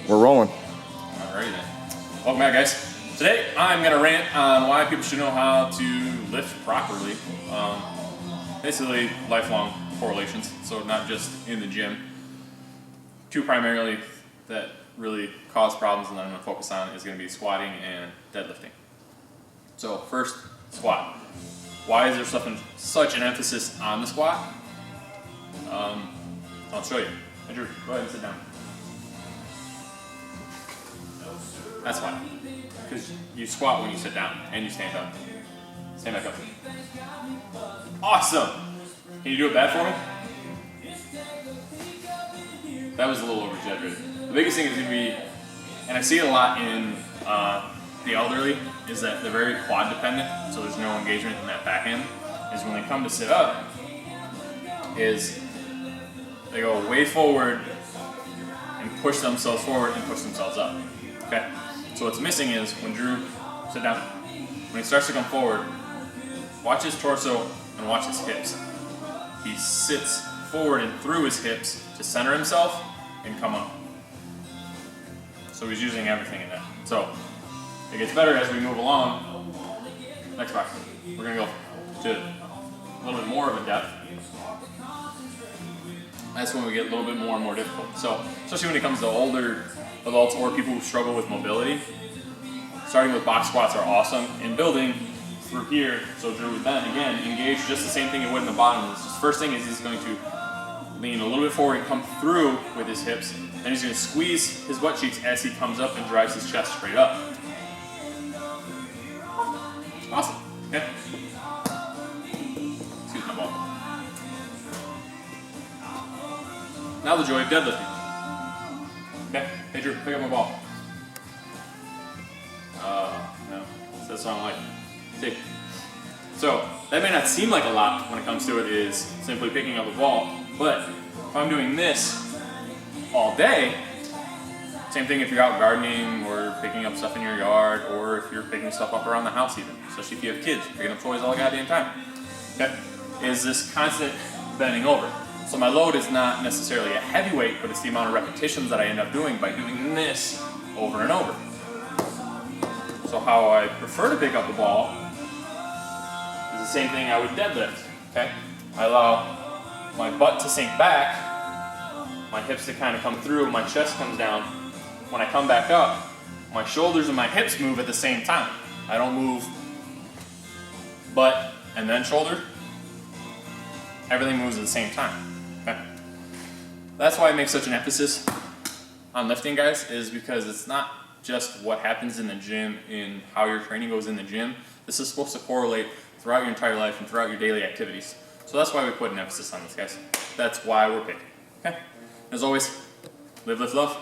We're rolling. Alrighty then. Welcome back, guys. Today I'm going to rant on why people should know how to lift properly. Basically, lifelong correlations, so not just in the gym. Two primarily that really cause problems and that I'm going to focus on is going to be squatting and deadlifting. So first, squat. Why is there such an emphasis on the squat? I'll show you. Andrew, go ahead and sit down. That's why. Because you squat when you sit down and you stand up. Stand back up. Awesome! Can you do it bad for me? That was a little over-exaggerated. The biggest thing is going to be, and I see it a lot in the elderly, is that they're very quad dependent, so there's no engagement in that back end, is when they come to sit up, is they go way forward and push themselves forward and push themselves up. Okay? So what's missing is when Drew, sit down, when he starts to come forward, watch his torso and watch his hips. He sits forward and through his hips to center himself and come up. So he's using everything in that. So it gets better as we move along. Next box. We're going to go to a little bit more of a depth. That's when we get a little bit more and more difficult. So especially when it comes to older adults or people who struggle with mobility, starting with box squats are awesome. And building through here, so Drew would then again engage just the same thing he would in the bottom. This first thing is he's going to lean a little bit forward and come through with his hips. Then he's going to squeeze his butt cheeks as he comes up and drives his chest straight up. Awesome. Okay. Excuse my ball. Now the joy of deadlifting. Okay. Hey Drew, pick up my ball. No. That's what I don't like. See. So that may not seem like a lot when it comes to it is simply picking up a ball, but if I'm doing this all day, same thing if you're out gardening or picking up stuff in your yard, or if you're picking stuff up around the house even, especially if you have kids, picking up toys all the goddamn time. Okay? Is this constant bending over. So my load is not necessarily a heavy weight, but it's the amount of repetitions that I end up doing by doing this over and over. So how I prefer to pick up the ball is the same thing I would deadlift. Okay? I allow my butt to sink back, my hips to kind of come through, my chest comes down. When I come back up, my shoulders and my hips move at the same time. I don't move butt and then shoulder. Everything moves at the same time. Okay? That's why I make such an emphasis on lifting, guys, is because it's not just what happens in the gym, in how your training goes in the gym. This is supposed to correlate throughout your entire life and throughout your daily activities. So that's why we put an emphasis on this, guys. That's why we're picking. Okay? As always, live, lift, love.